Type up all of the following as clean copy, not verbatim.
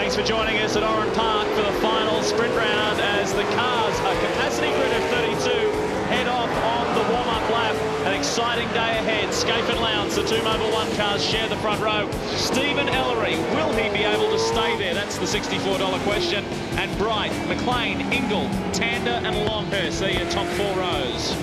Thanks for joining us at Oran Park for the final sprint round as the cars, a capacity grid of 32, head off on the warm-up lap. An exciting day ahead. Scaife and Lowndes, the two Mobil 1 cars, share the front row. Stephen Ellery, will he be able to stay there? That's the $64 question. And Bright, McLean, Ingle, Tander and Longhurst, they're your top four rows.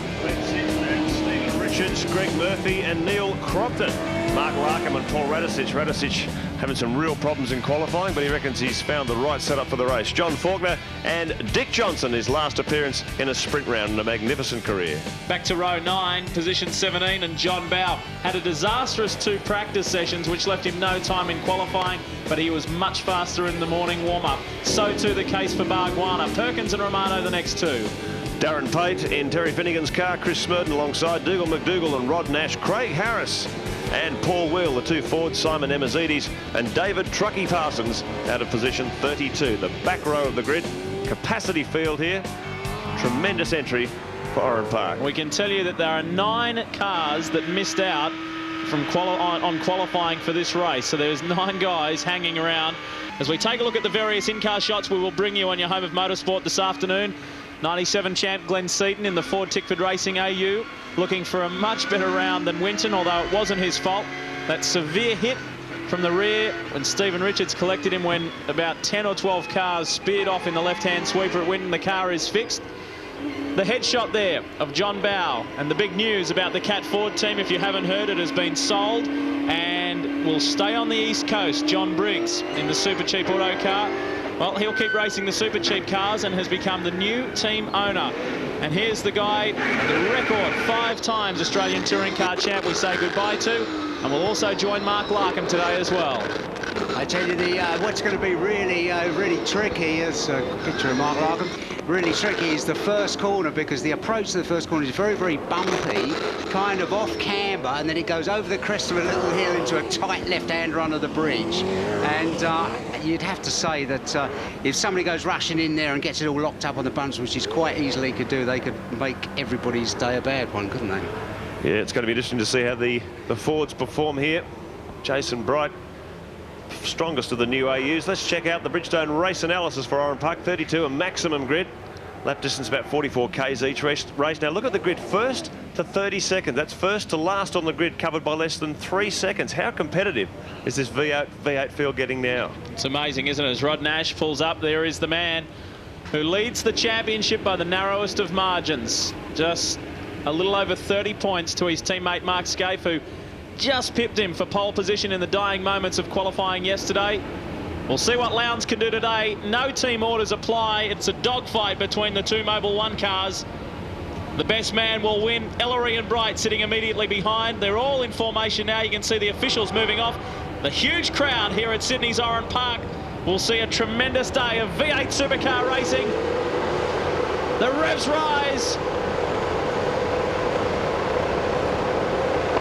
Stephen Richards, Greg Murphy and Neil Crompton. Mark Larkham and Paul Radicic. Radicic having some real problems in qualifying, but he reckons he's found the right setup for the race. John Faulkner and Dick Johnson, his last appearance in a sprint round in a magnificent career. Back to row 9, position 17, and John Bowe had a disastrous 2 practice sessions which left him no time in qualifying, but he was much faster in the morning warm-up. So too the case for Bargwanna. Perkins and Romano the next two. Darren Pate in Terry Finnegan's car, Chris Smurden alongside Dougal McDougall and Rod Nash, Craig Harris and Paul Wheel, the two Fords, Simon Emizides and David Truckee Parsons out of position 32. The back row of the grid, capacity field here, tremendous entry for Oran Park. We can tell you that there are 9 cars that missed out from qualifying for this race, so there's 9 guys hanging around. As we take a look at the various in-car shots we will bring you on your home of motorsport this afternoon. 97 champ Glenn Seaton in the Ford Tickford Racing AU, looking for a much better round than Winton, although it wasn't his fault. That severe hit from the rear when Stephen Richards collected him when about 10 or 12 cars speared off in the left-hand sweeper at Winton. The car is fixed. The headshot there of John Bowe, and the big news about the Cat Ford team, if you haven't heard, it has been sold and will stay on the East Coast. John Briggs in the Super Cheap Auto car. Well, he'll keep racing the Super Cheap cars and has become the new team owner. And here's the guy, the record 5 times Australian Touring Car Champ we say goodbye to. And we'll also join Mark Larkham today as well. I tell you, what's going to be really tricky is a picture of Mark Larkham. Really tricky is the first corner, because the approach to the first corner is very bumpy, kind of off camber, and then it goes over the crest of a little hill into a tight left-hand run of the bridge. And you'd have to say that if somebody goes rushing in there and gets it all locked up on the bunch, which is quite easily could do, they could make everybody's day a bad one, couldn't they? Yeah, it's going to be interesting to see how the Fords perform here. Jason Bright, strongest of the new AUs. Let's check out the Bridgestone race analysis for Oran Park. 32, a maximum grid. Lap distance about 44 k's each race. Now look at the grid, first to 32nd. That's first to last on the grid, covered by less than 3 seconds. How competitive is this V8 field getting now? It's amazing, isn't it? As Rod Nash pulls up, there is the man who leads the championship by the narrowest of margins. Just a little over 30 points to his teammate Mark Scaife, who just pipped him for pole position in the dying moments of qualifying yesterday. We'll see what Lowndes can do today. No team orders apply. It's a dogfight between the two Mobil 1 cars. The best man will win. Ellery and Bright sitting immediately behind. They're all in formation now. You can see the officials moving off. The huge crowd here at Sydney's Oran Park will see a tremendous day of V8 supercar racing. The revs rise.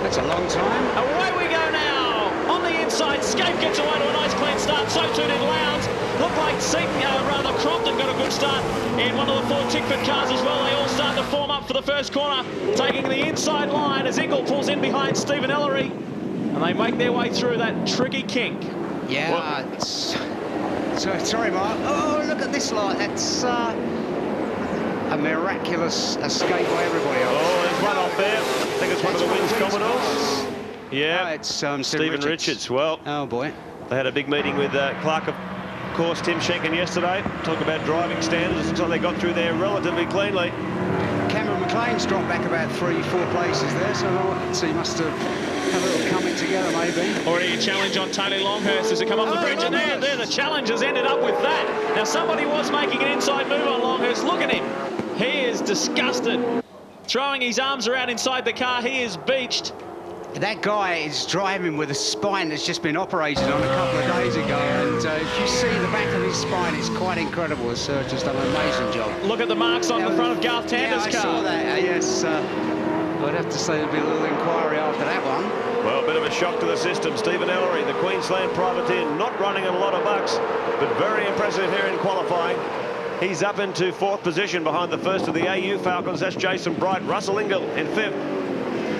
That's a long time. Away we go now. On the inside, Scaife gets away to a nice clean start. So too did Lowndes. Looked like Seaton, rather Crompton, got a good start in one of the Ford Tickford cars as well. They all start to form up for the first corner, taking the inside line as Ingle pulls in behind Stephen Ellery. And they make their way through that tricky kink. Yeah, sorry, Mark. Oh, look at this light. That's a miraculous escape by everybody else. Oh, there's one off there. I think it's one of the Wins Commodores. Yeah, it's Stephen Richards. Well, oh boy, they had a big meeting with Clark, of course, Tim Schenken yesterday. Talk about driving standards. Looks like they got through there relatively cleanly. Cameron McLean's dropped back about 3-4 places there, so he must have had a little coming together maybe. Already a challenge on Tony Longhurst as they come off the bridge, and there the challenge has ended up with that. Now somebody was making an inside move on Longhurst. Look at him. He is disgusted. Throwing his arms around inside the car. He is beached. That guy is driving with a spine that's just been operated on a couple of days ago, and if you see the back of his spine, it's quite incredible. It's just done an amazing job. Look at the marks on the front of Garth Tander's car. I saw that, yes. I'd have to say there'd be a little inquiry after that one. Well, a bit of a shock to the system. Stephen Ellery, the Queensland privateer, not running in a lot of bucks, but very impressive here in qualifying. He's up into 4th position behind the first of the AU Falcons. That's Jason Bright. Russell Ingle in 5th.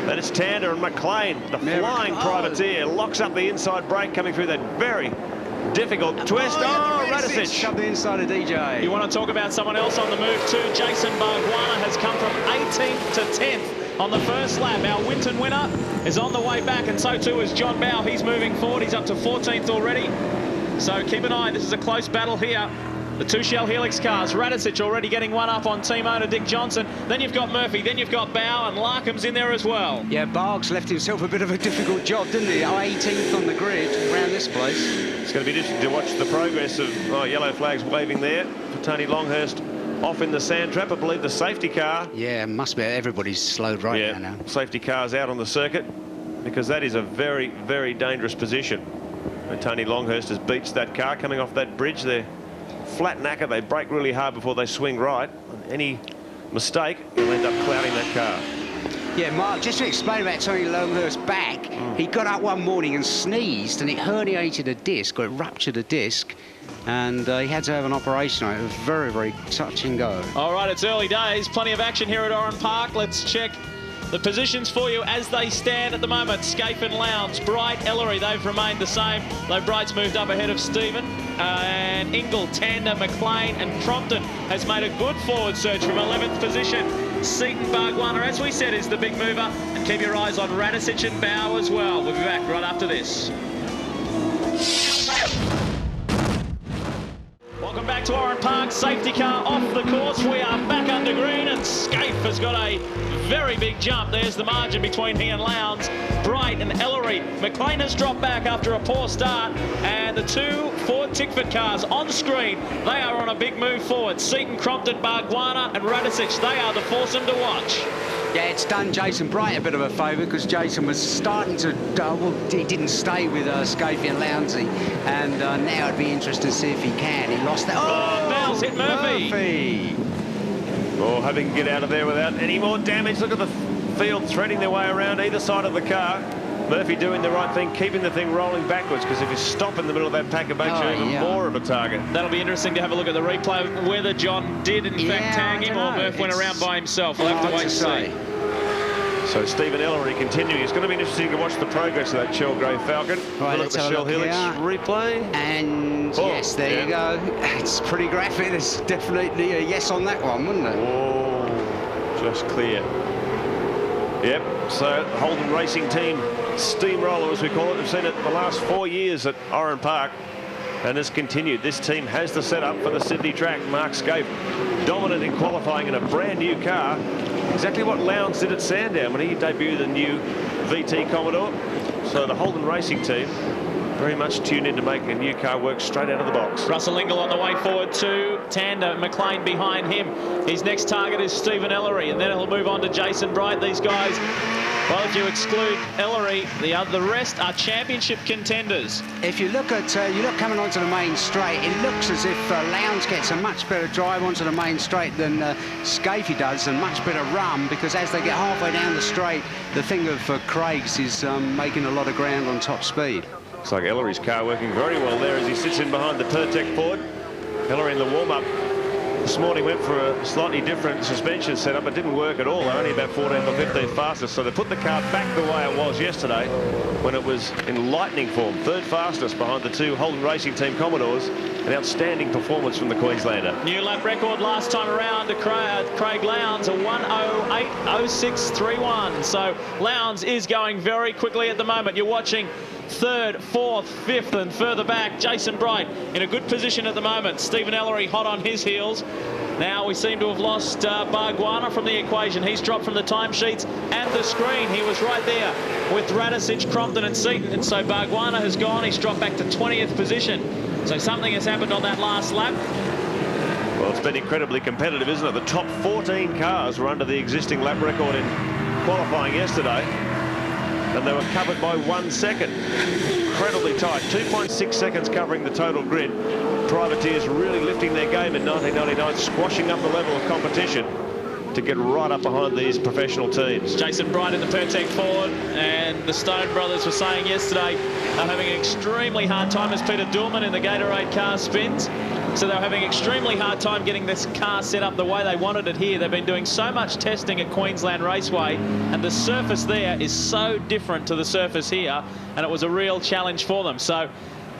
Then it's Tander and McLean, the flying privateer, locks up the inside brake coming through that very difficult twist. Oh, Radicic. Shoved the inside of DJ. You want to talk about someone else on the move too? Jason Barguana has come from 18th to 10th on the first lap. Our Winton winner is on the way back, and so too is John Bow. He's moving forward. He's up to 14th already. So keep an eye. This is a close battle here. The two Shell Helix cars. Radicic already getting one up on team owner Dick Johnson. Then you've got Murphy. Then you've got Bow, and Larkham's in there as well. Yeah, Bargs left himself a bit of a difficult job, didn't he? 18th on the grid around this place. It's going to be interesting to watch the progress of yellow flags waving there for Tony Longhurst off in the sand trap. I believe the safety car. Yeah, must be. Everybody's slowed right now. Safety car's out on the circuit because that is a very, very dangerous position. And Tony Longhurst has beached that car coming off that bridge there. Flat knacker, they brake really hard before they swing right. Any mistake, you'll end up clouding that car. Yeah, Mark, just to explain about Tony Longhurst's back, he got up one morning and sneezed and it herniated a disc, or it ruptured a disc, and he had to have an operation on it. It was very, very touch and go. All right, it's early days. Plenty of action here at Oran Park. Let's check the positions for you as they stand at the moment. Scaife and Lowndes, Bright, Ellery, they've remained the same, though Bright's moved up ahead of Stephen. And Ingle, Tander, McLean and Crompton has made a good forward surge from 11th position. Seaton, Barguana, as we said, is the big mover. And keep your eyes on Radicic and Bow as well. We'll be back right after this. Welcome back to Oran Park. Safety car off the course. We are back under green, and Scaife has got a very big jump. There's the margin between he and Lowndes. Bright and Ellery. McLean has dropped back after a poor start, and the two Ford Tickford cars on screen, they are on a big move forward. Seaton, Crompton, Barguana and Radicic, they are the foursome to watch. Yeah, it's done Jason Bright a bit of a favour, because Jason was starting to, well, he didn't stay with Scaife and Lounsey, and now it'd be interesting to see if he can. He lost that. Oh, Bell's hit Murphy. Oh, hoping to get out of there without any more damage. Look at the field threading their way around either side of the car. Murphy doing the right thing, keeping the thing rolling backwards, because if you stop in the middle of that pack, it makes you even more of a target. That'll be interesting to have a look at the replay, whether John did in fact tag him or Murph went around by himself. We'll have to wait and see. So Stephen Ellery continuing. It's going to be interesting to watch the progress of that Shell Grey Falcon. Right, look at the Shell Helix replay. And yes, there you go. It's pretty graphic. There's definitely a yes on that one, wouldn't it? Oh, just clear. Yep, so Holden Racing Team steamroller, as we call it. We've seen it the last 4 years at Oran Park, and has continued. This team has the setup for the Sydney track. Mark Scaife dominant in qualifying in a brand new car. Exactly what Lowndes did at Sandown when he debuted the new VT Commodore. So the Holden Racing Team very much tuned in to making a new car work straight out of the box. Russell Ingle on the way forward too. Tander, McLean behind him. His next target is Stephen Ellery, and then he'll move on to Jason Bright. These guys, well, if you exclude Ellery, the rest are championship contenders. If you look at coming onto the main straight, it looks as if Lowndes gets a much better drive onto the main straight than Scaife does, and much better run, because as they get halfway down the straight, the thing of Craig's is making a lot of ground on top speed. Looks like Ellery's car working very well there as he sits in behind the Pertec Ford. Ellery in the warm-up this morning went for a slightly different suspension setup. It didn't work at all. They're only about 14th or 15th fastest, so they put the car back the way it was yesterday when it was in lightning form. Third fastest behind the two Holden Racing Team Commodores. An outstanding performance from the Queenslander. New lap record last time around to Craig Lowndes, a 1:08.06.31. So Lowndes is going very quickly at the moment. You're watching third, fourth, fifth, and further back. Jason Bright in a good position at the moment. Stephen Ellery hot on his heels. Now we seem to have lost Barguana from the equation. He's dropped from the timesheets and the screen. He was right there with Radicic, Crompton and Seaton, and so Barguana has gone. He's dropped back to 20th position. So something has happened on that last lap. Well, it's been incredibly competitive, isn't it? The top 14 cars were under the existing lap record in qualifying yesterday, and they were covered by 1 second. Incredibly tight. 2.6 seconds covering the total grid. Privateers really lifting their game in 1999, squashing up the level of competition to get right up behind these professional teams. Jason Bright in the Pertec Ford, and the Stone brothers were saying yesterday they're having an extremely hard time as Peter Dillman in the Gatorade car spins. So they're having an extremely hard time getting this car set up the way they wanted it here. They've been doing so much testing at Queensland Raceway, and the surface there is so different to the surface here, and it was a real challenge for them. So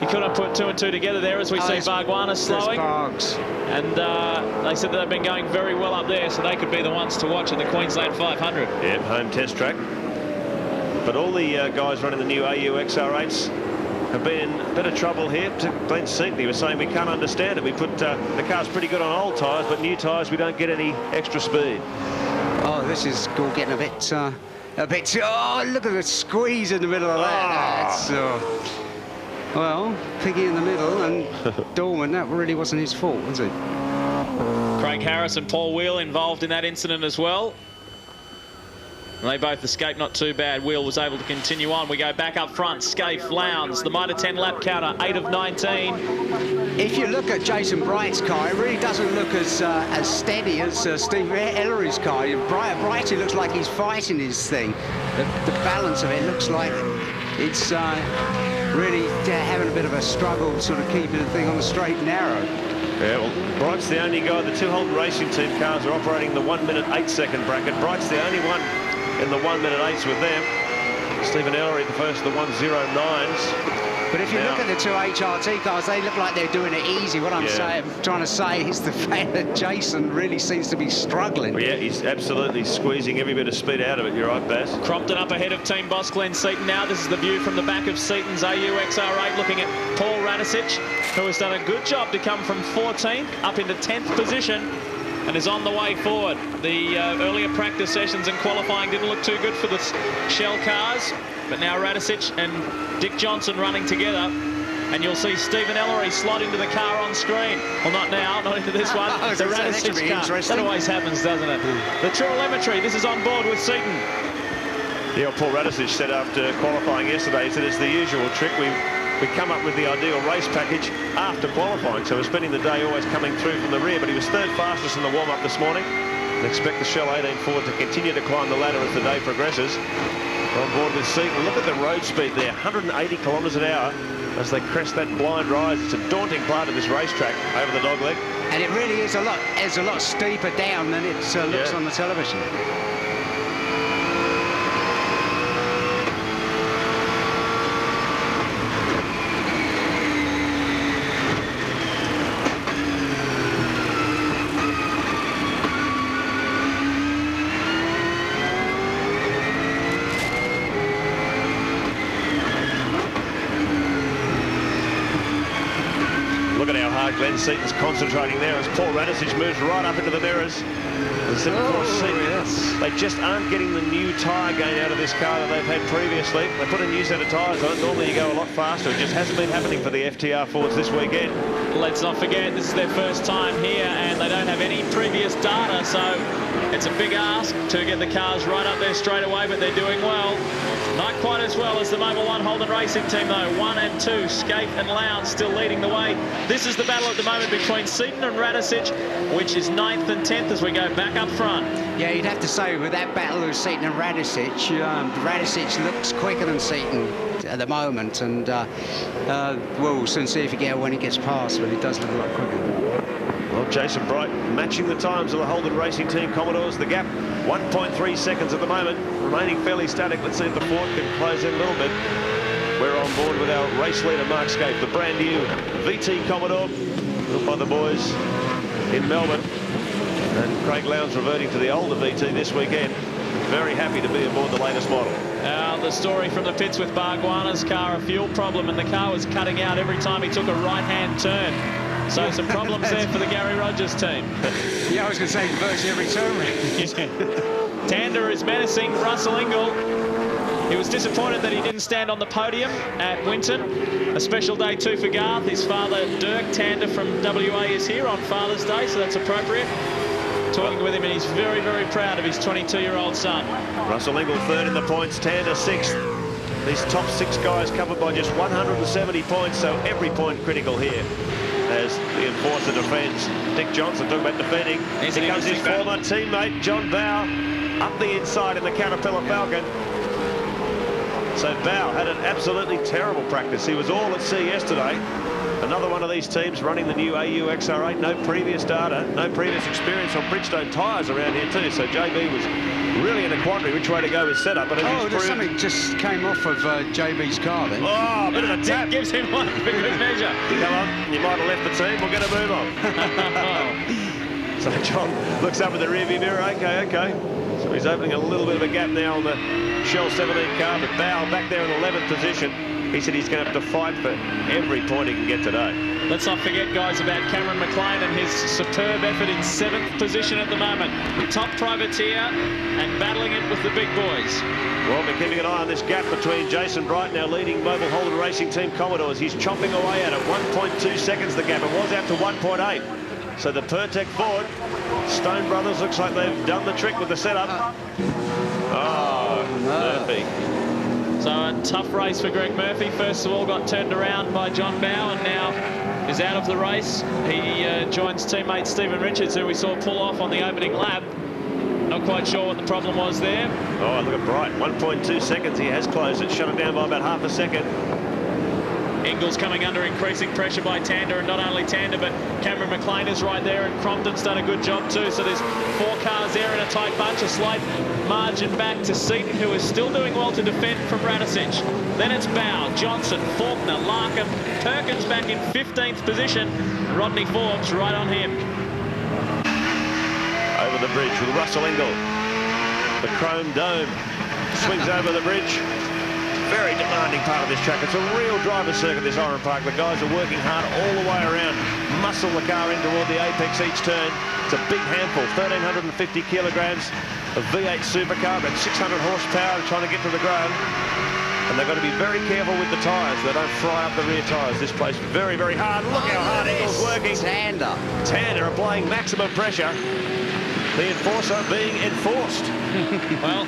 He couldn't put 2 and 2 together there as we see Bargwanna slowing. And they said that they've been going very well up there, so they could be the ones to watch at the Queensland 500. Yeah, home test track. But all the guys running the new AU XR8s have been in a bit of trouble here. Glenn Seaton, he was saying we can't understand it. We put the car's pretty good on old tyres, but new tyres we don't get any extra speed. Oh, this is getting a bit. Oh, look at the squeeze in the middle of that. That's, well, Piggy in the middle and Dorman. That really wasn't his fault, was it? Craig Harris and Paul Wheel involved in that incident as well. And they both escaped not too bad. Wheel was able to continue on. We go back up front. Scaife, Lowndes, the Mitre 10 lap counter, 8 of 19. If you look at Jason Bright's car, it really doesn't look as steady as Steve Ellery's car. Brighty looks like he's fighting his thing. The balance of it looks like it's really having a bit of a struggle, sort of keeping the thing on the straight and narrow. Yeah, well, Bright's the only guy. The two Holden Racing Team cars are operating the 1 minute 8 second bracket. Bright's the only one in the 1 minute 8s with them. Stephen Ellery, the first of the 109s. But if you look at the two HRT cars, they look like they're doing it easy. What I'm trying to say is the fact that Jason really seems to be struggling. Well, yeah, he's absolutely squeezing every bit of speed out of it. You're right, Bass. Crompton up ahead of team boss Glenn Seaton now. This is the view from the back of Seaton's AU XR8, looking at Paul Radicic, who has done a good job to come from 14th up into 10th position and is on the way forward. The earlier practice sessions and qualifying didn't look too good for the Shell cars, but now Radicic and Dick Johnson running together, and you'll see Stephen Ellery slot into the car on screen. Well, not now, not into this one. The Radicic car. That always happens, doesn't it? The telemetry, this is on board with Seaton. Yeah, Paul Radicic said after qualifying yesterday, he said it's the usual trick. We come up with the ideal race package after qualifying, so we're spending the day always coming through from the rear, but he was third fastest in the warm-up this morning, and expect the Shell 18 Ford to continue to climb the ladder as the day progresses. On board with Seaton. Look at the road speed there, 180 kilometres an hour as they crest that blind rise. It's a daunting part of this racetrack over the dogleg. And it really is a lot steeper down than it looks on the television. Glenn Seaton's concentrating there as Paul Radicic moves right up into the mirrors. And of course, Seaton, they just aren't getting the new tyre gain out of this car that they've had previously. They put a new set of tyres on it. Normally you go a lot faster. It just hasn't been happening for the FTR Fords this weekend. Let's not forget, this is their first time here and they don't have any previous data, so it's a big ask to get the cars right up there straight away, but they're doing well. Not quite as well as the Mobil 1 Holden Racing Team, though. 1 and 2, Scaife and Lowndes still leading the way. This is the battle at the moment between Seaton and Radicic, which is 9th and 10th as we go back up front. Yeah, you'd have to say with that battle of Seaton and Radicic, Radicic looks quicker than Seaton at the moment, and we'll soon see if he when he gets past, but he does look a lot quicker. Well, Jason Bright matching the times of the Holden Racing Team Commodores. The gap 1.3 seconds at the moment, remaining fairly static. Let's see if the Ford can close in a little bit. We're on board with our race leader Mark Scaife, the brand new VT Commodore, built by the boys in Melbourne. And Craig Lowndes reverting to the older VT this weekend. Very happy to be aboard the latest model. The story from the pits with Bargwanna's car, a fuel problem, and the car was cutting out every time he took a right-hand turn. So some problems there for the Gary Rogers team. Yeah, I was going to say virtually every turn. Tander is menacing Russell Ingall. He was disappointed that he didn't stand on the podium at Winton. A special day too for Garth. His father, Dirk Tander from WA, is here on Father's Day, so that's appropriate. Talking with him, and he's very, very proud of his 22-year-old son. Russell Ingall third in the points, Tander sixth. These top 6 guys covered by just 170 points, so every point critical here. As the enforcer defends. Dick Johnson talking about defending. Here comes his former teammate, John Bow, up the inside in the Caterpillar Falcon. So Bow had an absolutely terrible practice. He was all at sea yesterday. Another one of these teams running the new AU XR8. No previous data, no previous experience on Bridgestone tyres around here too. So JB was really in a quandary which way to go with setup. But something just came off of JB's car then. Oh, a bit of a tap. Gives him one for good measure. Come on, you might have left the team. We'll get a move on. So John looks up at the rearview mirror. Okay. So he's opening a little bit of a gap now on the Shell 17 car, but Bow back there in 11th position. He said he's going to have to fight for every point he can get today. Let's not forget, guys, about Cameron McLean and his superb effort in 7th position at the moment. Top privateer and battling it with the big boys. Well, we're keeping an eye on this gap between Jason Bright, now leading Mobile Holden Racing Team Commodores. He's chomping away at it. 1.2 seconds the gap. It was out to 1.8. So the Pertec Ford, Stone Brothers, looks like they've done the trick with the setup. Oh, Murphy. So a tough race for Greg Murphy. First of all, got turned around by John Bow and now is out of the race. He joins teammate Stephen Richards, who we saw pull off on the opening lap. Not quite sure what the problem was there. Oh, look at Bright. 1.2 seconds. He has closed it. Shut it down by about half a second. Ingles coming under increasing pressure by Tander, and not only Tander, but Cameron McLean is right there, and Crompton's done a good job too. So there's 4 cars there in a tight bunch, a slight margin back to Seaton, who is still doing well to defend from Radisich. Then it's Bow, Johnson, Faulkner, Larkham, Perkins back in 15th position. Rodney Forbes right on him. Over the bridge with Russell Engel. The Chrome Dome swings over the bridge. Very demanding part of this track. It's a real driver's circuit, this Oran Park. The guys are working hard all the way around. Muscle the car in toward the apex each turn. It's a big handful, 1,350 kilograms of V8 supercar, about 600 horsepower trying to get to the ground. And they've got to be very careful with the tyres. They don't fry up the rear tyres. This place very, very hard. Look how hard Engel's working. Tander applying maximum pressure. The enforcer being enforced. Well,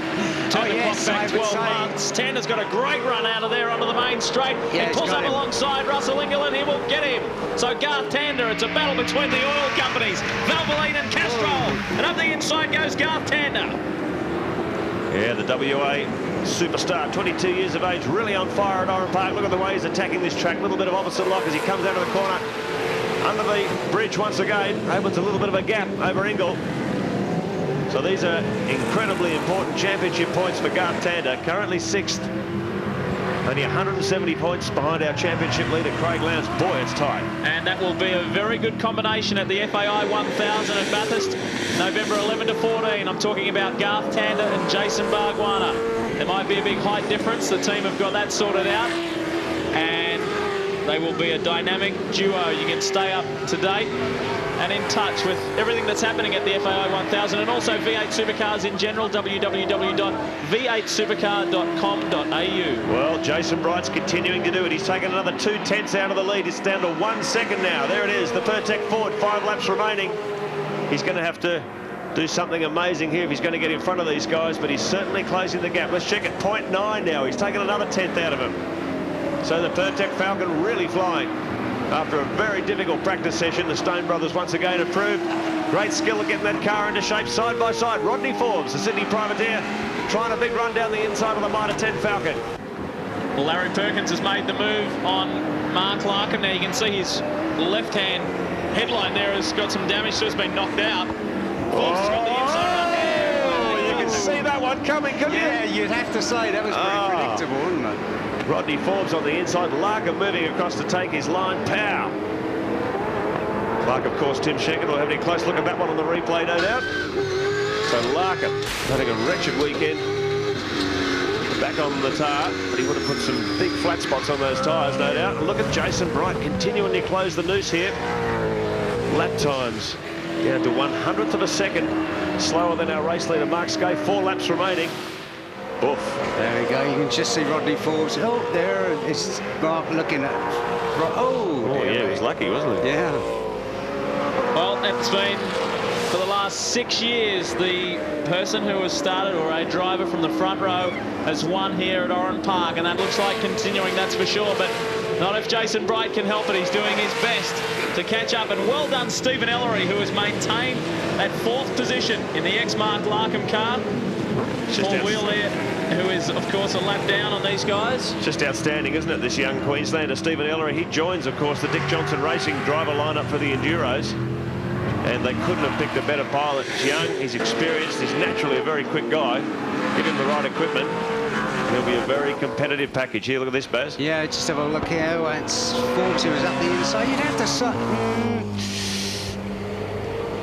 turn the clock back 12 months. Tander's got a great run out of there onto the main straight. He pulls up alongside Russell Engel and he will get him. So Garth Tander, it's a battle between the oil companies, Valvoline and Castrol. And up the inside goes Garth Tander. Yeah, the WA superstar, 22 years of age, really on fire at Oran Park. Look at the way he's attacking this track. A little bit of opposite lock as he comes out of the corner. Under the bridge once again, opens a little bit of a gap over Engel. So these are incredibly important championship points for Garth Tander, currently 6th. Only 170 points behind our championship leader, Craig Lowndes. Boy, it's tight. And that will be a very good combination at the FAI 1000 at Bathurst, November 11 to 14. I'm talking about Garth Tander and Jason Bargwanna. There might be a big height difference. The team have got that sorted out. And they will be a dynamic duo. You can stay up to date and in touch with everything that's happening at the FAI 1000 and also V8 Supercars in general, www.v8supercar.com.au. Well, Jason Bright's continuing to do it. He's taken another 2/10 out of the lead. It's down to 1 second now. There it is, the Pertec Ford, 5 laps remaining. He's going to have to do something amazing here if he's going to get in front of these guys, but he's certainly closing the gap. Let's check at 0.9 now. He's taken another 10th out of him. So the Pertec Falcon really flying. After a very difficult practice session, the Stone Brothers once again have proved great skill at getting that car into shape side by side. Rodney Forbes, the Sydney privateer, trying a big run down the inside of the Mitre 10 Falcon. Well, Larry Perkins has made the move on Mark Larkham. Now you can see his left-hand headline there has got some damage to it. It's been knocked out. Forbes has got the inside run there. Oh, you can see that one coming, couldn't you? Yeah, you'd have to say that was pretty predictable, wouldn't it? Rodney Forbes on the inside, Larkham moving across to take his line. Pow! Lark, of course, Tim Schenken will have a close look at that one on the replay, no doubt. So Larkham having a wretched weekend. Back on the tar, but he would have put some big flat spots on those tyres, no doubt. And look at Jason Bright continuing to close the noose here. Lap times down to 100th of a second, slower than our race leader Mark Skay. 4 laps remaining. Oof. There we go. You can just see Rodney Forbes. Oh, there is Mark looking at. Oh yeah, he was lucky, wasn't he? Yeah. Well, it's been for the last 6 years the person who has started, or a driver from the front row, has won here at Oran Park, and that looks like continuing, that's for sure. But not if Jason Bright can help it. He's doing his best to catch up, and well done Stephen Ellery, who has maintained that 4th position in the ex-Mark Larkham car. Paul Wheel there, who is, of course, a lap down on these guys. Just outstanding, isn't it, this young Queenslander, Stephen Ellery. He joins, of course, the Dick Johnson Racing driver lineup for the Enduros. and they couldn't have picked a better pilot. He's young, he's experienced, he's naturally a very quick guy. Give him the right equipment, he'll be a very competitive package. Here, look at this, Baz. Yeah, just have a look here. It's Forbes who was up the inside. You'd have to...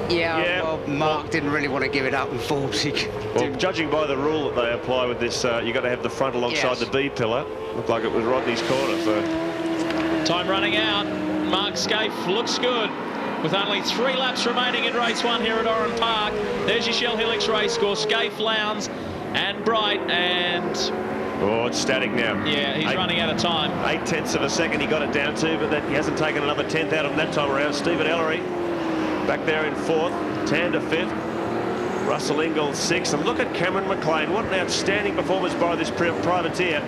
Yeah, well, Mark didn't really want to give it up, and Forbes... Well, judging by the rule that they apply with this, you've got to have the front alongside the B pillar. Looked like it was Rodney's corner, so... Time running out. Mark Scaife looks good. With only 3 laps remaining in race 1 here at Oran Park. There's your Shell Helix race score. Scaife, Lowndes and Bright, and... Oh, it's static now. Yeah, he's running out of time. 0.8 of a second he got it down to, but he hasn't taken another 10th out of him that time around. Stephen Ellery back there in 4th, Tander 5th, Russell Ingall 6th. And look at Cameron McLean. What an outstanding performance by this privateer.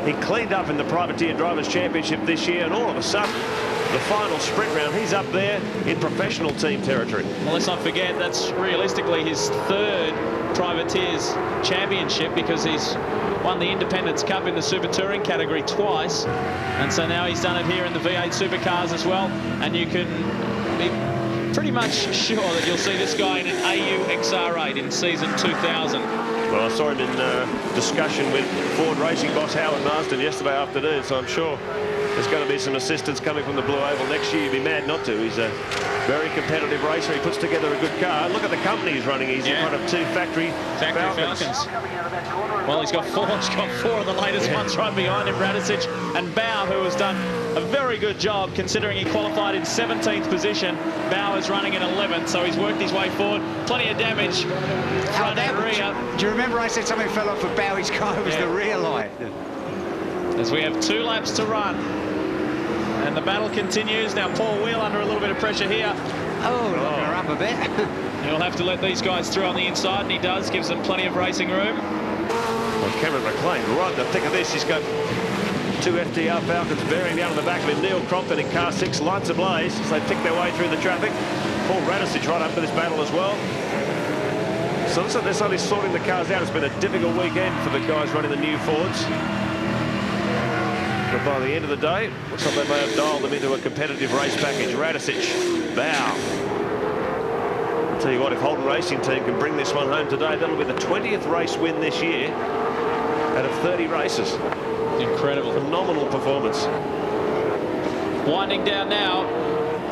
He cleaned up in the Privateer Drivers' Championship this year, and all of a sudden, the final sprint round, he's up there in professional team territory. Well, let's not forget, that's realistically his 3rd Privateers Championship, because he's won the Independence Cup in the Super Touring category twice. And so now he's done it here in the V8 Supercars as well. And you can be pretty much sure that you'll see this guy in an AU XR8 in season 2000. Well, I saw him in discussion with Ford Racing boss Howard Marsden yesterday afternoon, so I'm sure there's going to be some assistance coming from the Blue Oval next year. You'd be mad not to. He's a very competitive racer. He puts together a good car. Look at the company he's running. He's in front of 2 factory Falcons. Well, he's got 4 of the latest ones right behind him. Radicic and Bow, who has done a very good job considering he qualified in 17th position. Bow is running in 11th, so he's worked his way forward. Plenty of damage front and rear. Do you remember I said something fell off of Bowie's car? It was the rear light. As we have 2 laps to run. And the battle continues. Now Paul Wheel under a little bit of pressure here. Oh, locking her up a bit. He'll have to let these guys through on the inside, and he does. Gives them plenty of racing room. Well, Cameron McLean, right in the thick of this. He's got 2 FTR Falcons bearing down on the back of him. Neil Crompton in car 6, lights ablaze as they pick their way through the traffic. Paul Radicic right up for this battle as well. So looks like they're suddenly sorting the cars out. It's been a difficult weekend for the guys running the new Fords. But by the end of the day, looks like they may have dialed them into a competitive race package. Radicic, Bow. I'll tell you what, if Holden Racing Team can bring this one home today, that'll be the 20th race win this year out of 30 races. Incredible. Phenomenal performance. Winding down now,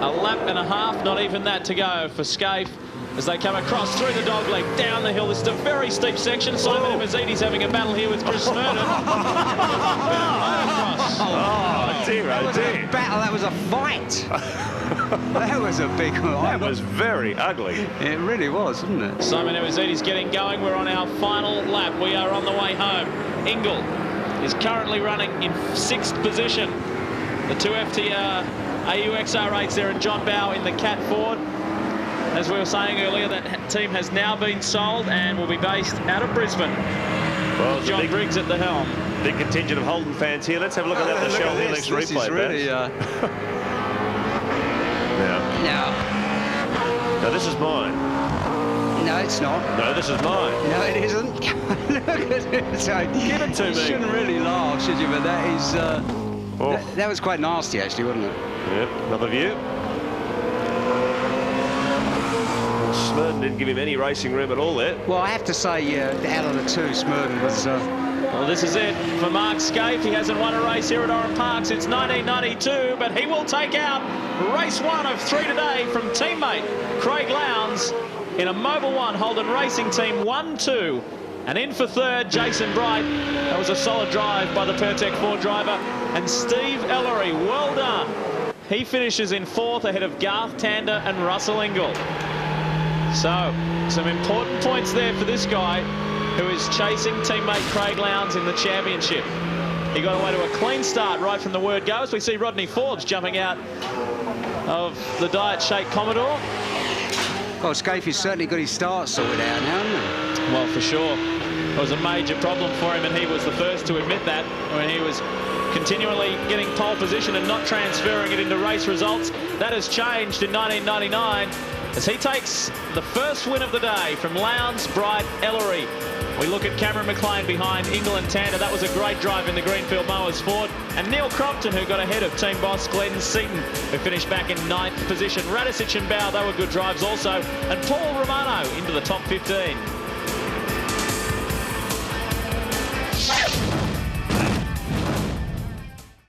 a lap and a half, not even that to go for Scaife as they come across through the dogleg, down the hill. This is a very steep section. Simon Mazzini's having a battle here with Chris Smurden. Oh, dear, oh dear. Battle, that was a fight. That was a big one. That was very ugly. It really was, wasn't it? Simon Mazzini's getting going. We're on our final lap. We are on the way home. Ingall is currently running in 6th position. The 2 FTR AU XR8s there, and John Bow in the Cat Ford. As we were saying earlier, that team has now been sold and will be based out of Brisbane. Well, John Briggs at the helm. Big contingent of Holden fans here. Let's have a look at that the Shell Helix replay. Really, Now this is mine. No, it's not. No, this is mine. No, it isn't. Look at it. So, give it to me. You shouldn't really laugh, should you? But that is... that was quite nasty, actually, wasn't it? Yep, another view. Smurden didn't give him any racing room at all there. Well, I have to say, out of the 2, Smurden was... Well, this is it for Mark Scaife. He hasn't won a race here at Oran Park since 1992, but he will take out race 1 of 3 today from teammate Craig Lowndes in a Mobil 1 Holden Racing Team 1-2. And in for 3rd, Jason Bright. That was a solid drive by the Pertec Ford driver. And Steve Ellery, well done. He finishes in 4th ahead of Garth Tander and Russell Ingall. So, some important points there for this guy who is chasing teammate Craig Lowndes in the championship. He got away to a clean start right from the word go, as we see Rodney Forbes jumping out of the Diet Shake Commodore. Well, Scaife certainly got his start sorted out now, hasn't he? Well, for sure. It was a major problem for him, and he was the first to admit that when he was continually getting pole position and not transferring it into race results. That has changed in 1999 as he takes the first win of the day from Lowndes, Bright, Ellery. We look at Cameron McLean behind England Tander. That was a great drive in the Greenfield Mowers Ford. And Neil Crompton, who got ahead of team boss Glenn Seaton, who finished back in 9th position. Radicic and Bow, they were good drives also. And Paul Romano into the top 15.